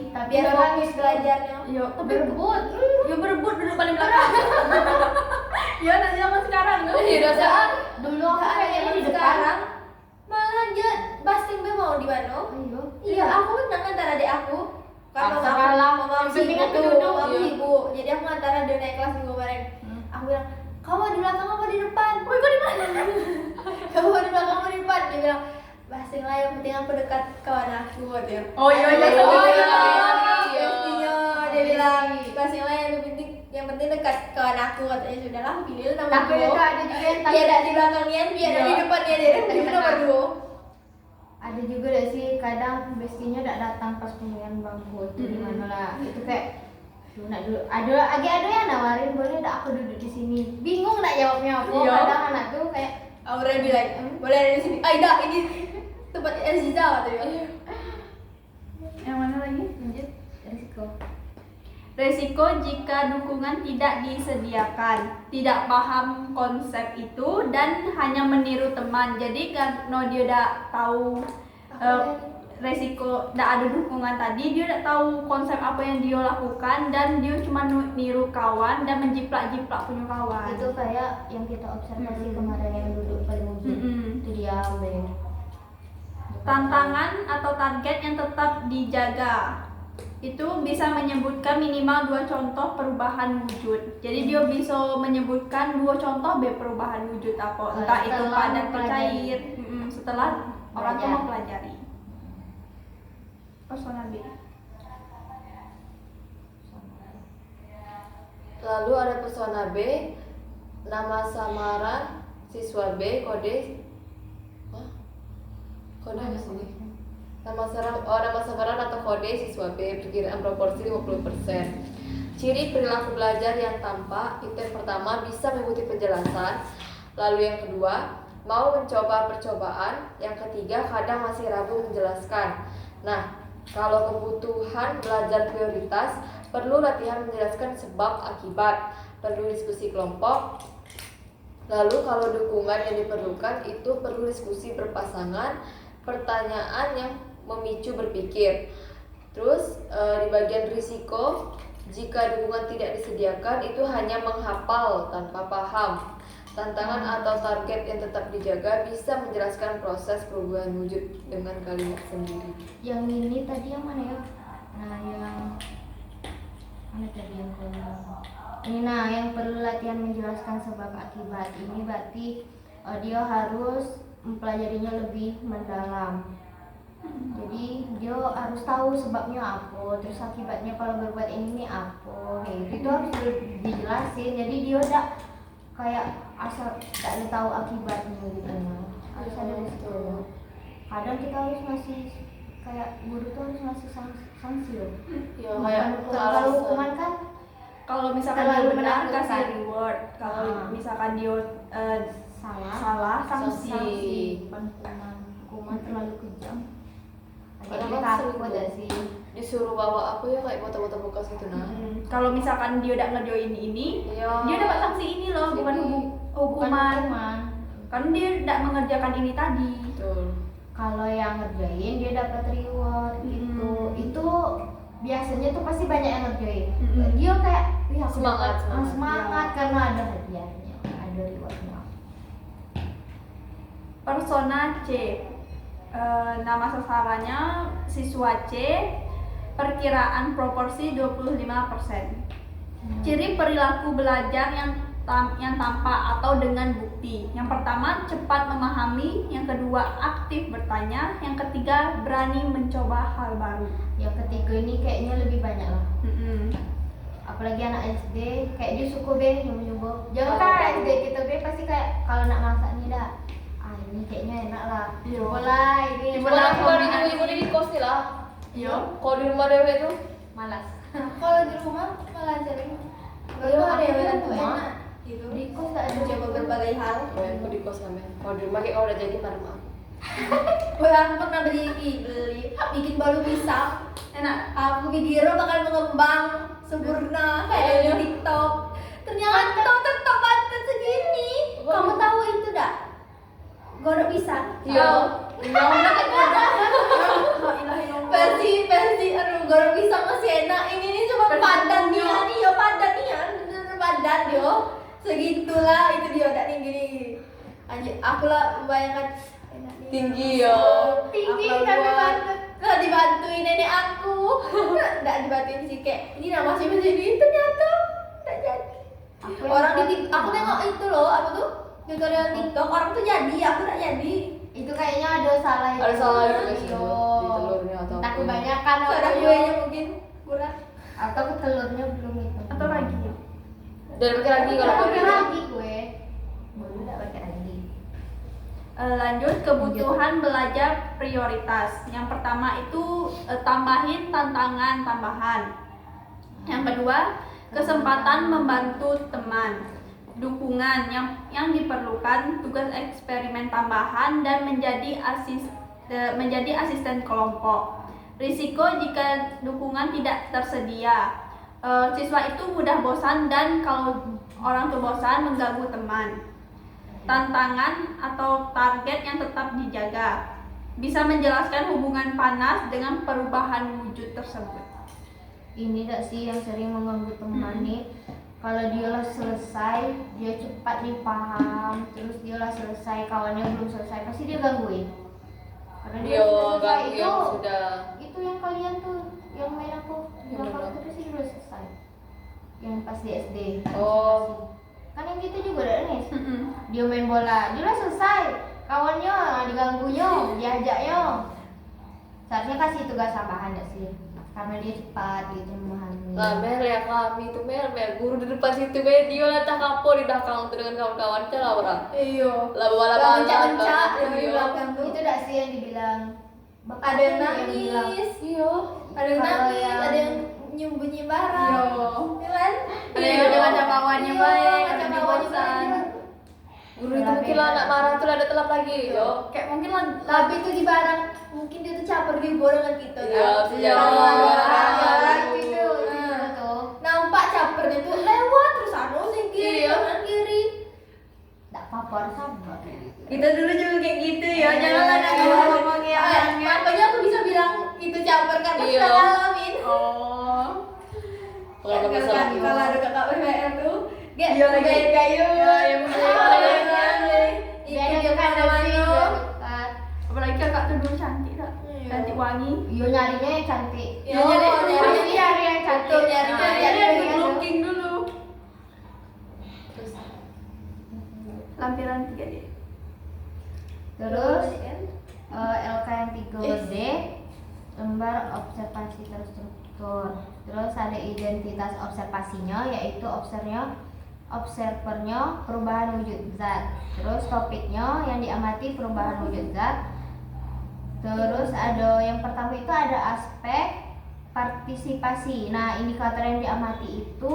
Tapi Biar kalau fokus belajarnya. Yo, tapi berebut. ya berebut duduk paling belakang. Ya nanti zaman sekarang tuh. Iya, dosa. Dulu aku Saat kayaknya zaman di depan. sekarang malah dia basting be mau di mana? Ayo. Iya, aku menang antara adik aku. Kan Ah, mama salah. mama Yang penting sibuk aku tuh, duduk. mama Iya. sibuk. Jadi aku antara dia naik kelas minggu kemarin. Aku bilang, kamu di belakang apa di depan? Woi, kok di mana? Kamu di belakang apa di depan? Dia bilang, basting lah yang penting aku dekat kawan aku dia. Oh iya iya. Oh iya, iya, iya. pastinya dia bilang, basting lah yang penting dekat kawan aku katanya sudahlah pilih nama Tapi dua. itu ada juga yang Dia ada di belakangnya, dia ada di Iya. depannya dia di nomor dua. Ada juga deh sih kadang bestinya tidak datang pas pemilihan bangku itu di mana lah itu kayak "Duh, nak dulu ada yang nawarin boleh tak aku duduk di sini bingung nak jawabnya apa Iya. kadang anak tuh kayak Aura bilang, boleh ada di sini. Aida, ini tempat Aziza waktu dia. Yang mana lagi? lanjut risiko. Resiko jika dukungan tidak disediakan, tidak paham konsep itu dan hanya meniru teman. Jadi karena dia udah tahu resiko, tidak ada dukungan tadi, dia udah tahu konsep apa yang dia lakukan dan dia cuma niru kawan dan menjiplak-jiplak punya kawan. Itu kayak yang kita observasi kemarin yang duduk paling ujung Mm-mm. itu dia ambil Tantangan atau target yang tetap dijaga itu bisa menyebutkan minimal 2 contoh perubahan wujud. Jadi dia bisa menyebutkan 2 contoh perubahan wujud apa, entah itu Setelah padat atau mempelajari. cair. Setelah orang tuh Belajar. mempelajari. Persona B. Lalu ada persona B, nama samaran siswa B, kode Hah? Kode apa sih? Nama samaran atau kode siswa B, perkiraan proporsi 50%. Ciri perilaku belajar yang tampak, itu yang pertama bisa mengikuti penjelasan. Lalu yang kedua, mau mencoba percobaan. Yang ketiga, kadang masih ragu menjelaskan. Nah, kalau kebutuhan belajar prioritas, perlu latihan menjelaskan sebab akibat, perlu diskusi kelompok. Lalu kalau dukungan yang diperlukan itu perlu diskusi berpasangan, pertanyaan yang memicu berpikir. Terus di bagian risiko Jika dukungan tidak disediakan, itu hanya menghafal tanpa paham. Tantangan atau target yang tetap dijaga bisa menjelaskan proses perubahan wujud dengan kalimat sendiri. Yang ini tadi yang mana ya? Nah, yang mana tadi yang kedua? Ini nah, yang perlu latihan menjelaskan sebab akibat. Ini berarti dia harus mempelajarinya lebih mendalam. Jadi dia harus tahu sebabnya apa, terus akibatnya kalau berbuat ini apa. Itu harus dijelasin. Jadi dia udah kayak asal tak ada tahu akibatnya gitu. Harus ada di situ. Kadang kita harus ngasih kayak guru tuh harus ngasih sanksi loh. Ya kayak Kalau hukuman kan Kalau misalkan terlalu dia benar menakutkan. kasih reward, kalau misalkan dia salah sanksi. Hukuman terlalu kejam. Kadang Jadi kan takut sering ada sih. disuruh bawa apa ya kayak foto-foto bekas itu nah. Kalau misalkan dia udah ngerjain ini, Iya. dia dapat sanksi ini loh, bukan hukuman. Kan dia tidak mengerjakan ini tadi. Betul. Kalau yang ngerjain dia dapat reward gitu. Itu biasanya tuh pasti banyak yang ngerjain. Dia kayak aku Semangat, dapat- semangat. semangat karena ada hadiahnya, ada rewardnya. Persona C. Nama sasarannya siswa C. Perkiraan proporsi 25%. Ciri perilaku belajar yang tampak atau dengan bukti. Yang pertama, cepat memahami. Yang kedua, aktif bertanya. Yang ketiga, berani mencoba hal baru. Yang ketiga ini kayaknya lebih banyak lah. Apalagi anak SD kayak dia suka be nyoba-nyoba. Jangan kan SD kita be pasti kayak kalau nak masak nih dah. Ini kayaknya enak lah. Iya. Coba lah ini. Coba lah, Kalau ibu di kos nih lah. Iya. Kalau di rumah dewe tuh Malas. Kalau di rumah malah sering Iya, ada yang aku bantu di rumah. enak gitu. Di kos tak ada. Mencoba berbagai hal. oh ya aku di kos kami. Kalau di rumah kayak udah jadi pada maaf. Aku pernah beli bikin balu pisang. Enak. Aku kira bakal mengembang sempurna kayak di TikTok. Ternyata tetap bantet segini. Kamu tahu itu dak? Godok pisang. Iya. Versi aduh goreng pisang masih enak. Ini cuma padan dia nih, yo padan nih ya, bener-bener padan yo. Segitulah itu dia udah tinggi. Anjir, aku lah membayangkan enak nih. Tinggi ya. Tinggi Aku tapi buat. banget. Kalau dibantuin nenek aku, nggak dibantuin sih kayak ini nama masih ini ternyata nggak jadi. Orang di aku nengok itu loh apa tuh tutorial TikTok orang tuh jadi, aku nggak jadi. Itu kayaknya ada salah itu. Ada salah itu guys, Iya. di telurnya atau Entah apa. kebanyakan Cara atau kuenya mungkin kurang. atau telurnya belum itu. Atau lagi. Dan pakai lagi kalau mau pakai di rumah. lagi gue. Baru enggak pakai lagi. Lanjut, kebutuhan belajar prioritas. Yang pertama itu tambahin tantangan tambahan. Yang kedua, kesempatan membantu teman. Dukungan yang diperlukan, tugas eksperimen tambahan dan menjadi asisten kelompok. Risiko jika dukungan tidak tersedia. Siswa itu mudah bosan dan kalau orang tua bosan mengganggu teman. Tantangan atau target yang tetap dijaga. Bisa menjelaskan hubungan panas dengan perubahan wujud tersebut. Ini enggak sih yang sering mengganggu teman nih. Kalau dia lah selesai, dia cepat nih paham, terus dia lah selesai, kawannya belum selesai, pasti dia gangguin. Karena dia Yo, sudah selesai ganggu itu, yang sudah. itu yang kalian tuh, yang main aku, Yang yang kalau mana? itu pasti dia udah selesai. Yang pas di SD. Oh. Kan yang gitu juga ada nih. Dia main bola, dia udah selesai, kawannya diganggunya, diajaknya. Seharusnya kasih tugas tambahan ya sih, karena dia cepat gitu memahami. Lah Mel ya kami tuh Mel guru di depan situ Mel dia lah tak kapo di belakang tuh dengan kawan-kawan celah orang. Iya. Lah bola Lah mencak-mencak iya. di belakang tuh. Itu dah sih yang dibilang. Bapak Ada yang tuh bilang, nangis. Iya. Ada yang Kalau nangis, yang- ada yang nyembunyi barang. Iya. Ya kan? Ada yang ada baca bawahnya Iya, baik, ada baca yang bawahnya bosan. baik. Guru itu mungkin lah anak marah tuh ada telat lagi. Yo. Kayak mungkin lah Tapi itu di barang, mungkin dia tuh caper di dengan kita. Iya, kan? bisa Iya, jadi. barang gitu. Iya tuh. Nampak capernya tuh lewat terus anu sing kiri, Iya. kanan kiri. Tak papar sama kayak gitu. kita dulu juga kayak gitu ya. Jangan ada ngomong yang Makanya aku bisa bilang itu caper karena Iya. sudah ngalamin. Oh. Kalau kalau ada kakak PPL tuh dia Iya, lagi. gayung-gayung. Iya, yang Biar Ikut dekat sama sih, Mano. biar dekat. Apalagi kakak tuh dulu cantik tak? Iya. Cantik wangi. Yo nyarinya yang cantik. Iya, nyari- Pasti nyari yang cantik. Betul, nyari- Nah, nyari- Jadi yang good gitu. looking dulu. Terus Lampiran 3D. Terus LK yang 3D lembar observasi terstruktur. Terus ada identitas observasinya yaitu observernya perubahan wujud zat. Terus topiknya yang diamati perubahan wujud zat. Terus ada yang pertama itu ada aspek partisipasi. Nah, indikator yang diamati itu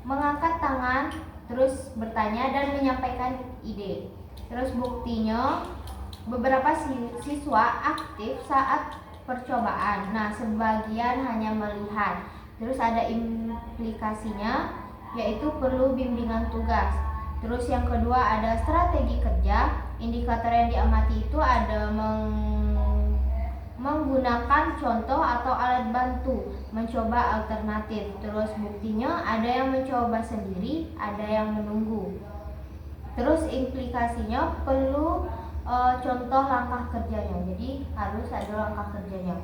mengangkat tangan, terus bertanya dan menyampaikan ide. Terus buktinya beberapa siswa aktif saat percobaan. Nah, sebagian hanya melihat. Terus ada implikasinya yaitu perlu bimbingan tugas. Terus yang kedua ada strategi kerja. Indikator yang diamati itu ada menggunakan contoh atau alat bantu, mencoba alternatif. Terus buktinya ada yang mencoba sendiri, ada yang menunggu. Terus implikasinya perlu contoh langkah kerjanya, jadi harus ada langkah kerjanya.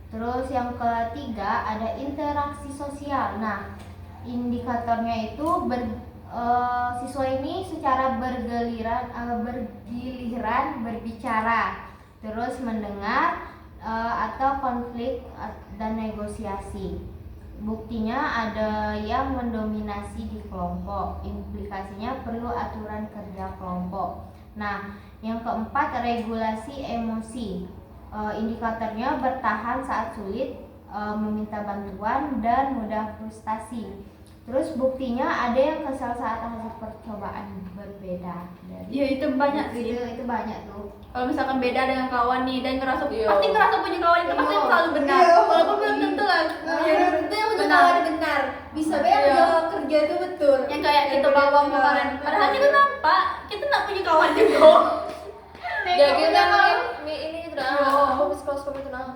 Terus yang ketiga ada interaksi sosial. Nah, indikatornya itu siswa ini secara bergiliran berbicara, terus mendengar atau konflik dan negosiasi. Buktinya ada yang mendominasi di kelompok. Implikasinya perlu aturan kerja kelompok. Nah, yang keempat regulasi emosi. Indikatornya bertahan saat sulit, meminta bantuan dan mudah frustasi. Terus buktinya ada yang kesal saat hasil percobaan berbeda. Iya, itu banyak sih. Itu banyak tuh. Kalau misalkan beda dengan kawan nih dan ngerasa Iya. pasti ngerasa punya kawan itu pasti Iya. selalu benar. Iya. Walaupun belum tentu lah. Iya, itu yang Benar. benar benar. Bisa bayar Iya. kerja itu betul. Yang kayak kita bawang kemarin. Padahal kita nampak kita nggak punya kawan juga. ya kita ini itu Iya. dah. Habis kelas itu nah.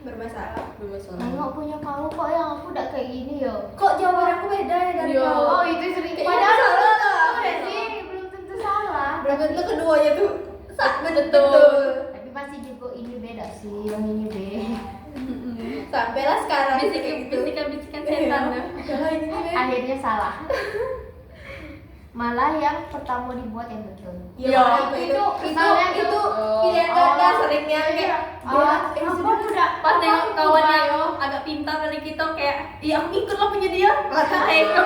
bermasalah. Bermasalah. Nengok punya kamu kok yang aku udah kayak gini yo. Kok jawaban aku beda ya dari Iya. kau? Oh itu sering. Kayaknya Padahal salah lah. udah sih belum tentu salah. Belum tentu keduanya tuh Betul. betul. Tapi masih juga ini beda sih, yang ini B. Sampailah sekarang kayak gitu. Bisikan setan tuh. Udah ini nih. Akhirnya salah. Malah yang pertama dibuat yang betul. Iya, itu kesannya itu Oh. pilihan ganda seringnya kayak Apa udah Pas nengok kawan yang agak pintar dari kita kayak, iya aku ikut lah punya dia. Ayo.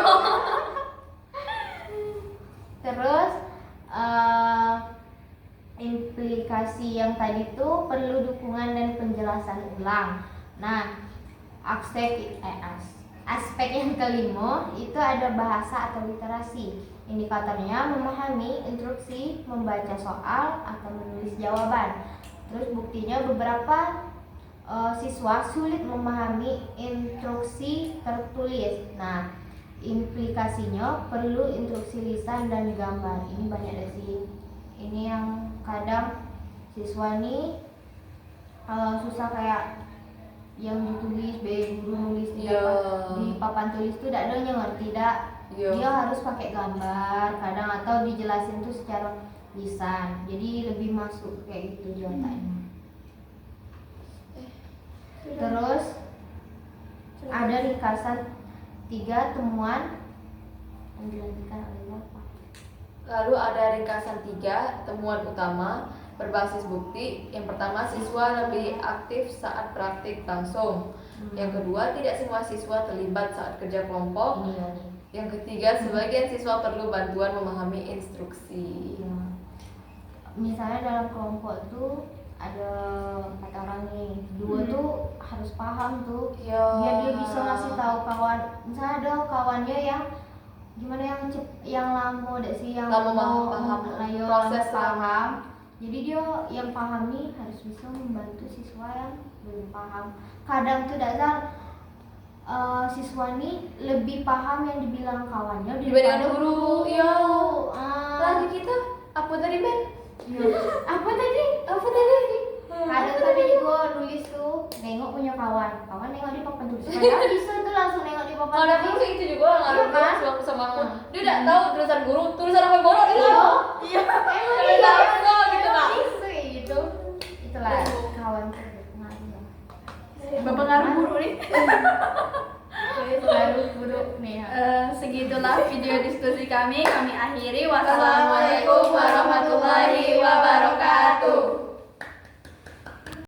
Terus implikasi yang tadi tuh perlu dukungan dan penjelasan ulang. Nah, aspek yang kelima itu ada bahasa atau literasi. Indikatornya memahami instruksi, membaca soal atau menulis jawaban. Terus buktinya beberapa siswa sulit memahami instruksi tertulis. Nah, implikasinya perlu instruksi lisan dan gambar. Ini banyak deh sih. Ini yang kadang siswa nih susah kayak yang ditulis guru nulis Iya. di papan tulis tuh tidak ada yang ngerti tidak. Iya. Dia harus pakai gambar kadang atau dijelasin tuh secara lisan. Jadi lebih masuk kayak gitu di otaknya. Terus ada ringkasan 3 temuan yang dilanjutkan oleh Bapak. Lalu ada ringkasan 3 temuan utama berbasis bukti. Yang pertama, siswa lebih aktif saat praktik langsung. Yang kedua, tidak semua siswa terlibat saat kerja kelompok. Ini ya nih. Yang ketiga, sebagian siswa perlu bantuan memahami instruksi. Iya. Misalnya dalam kelompok tuh ada 4 orang nih, 2 tuh harus paham tuh. Ya. Biar dia bisa ngasih tahu kawan. Misalnya ada kawannya yang gimana yang lama deh sih yang Lama mau paham ayo proses paham. Jadi dia yang paham nih harus bisa membantu siswa yang belum paham. Kadang tuh dasar siswa nih lebih paham yang dibilang kawannya Dibandingkan guru. Iya. Ah. Lagi kita apa tadi Ben? Apa tadi? Kadang tadi gue nulis tuh nengok punya kawan nengok di papan tulis. Padahal bisa tuh langsung nengok di papan Kalau aku tulis. sih itu juga ngaruh Iya kan? waktu sama aku. Dia udah tahu tulisan guru, tulisan apa borok itu. Iya. Emang Udah tahu kok gitu Kak. bisa kayak gitu. Itulah kawan berpengaruh. Berpengaruh guru nih. Pengaruh buruk nih. Segitulah video diskusi kami akhiri. Wassalamualaikum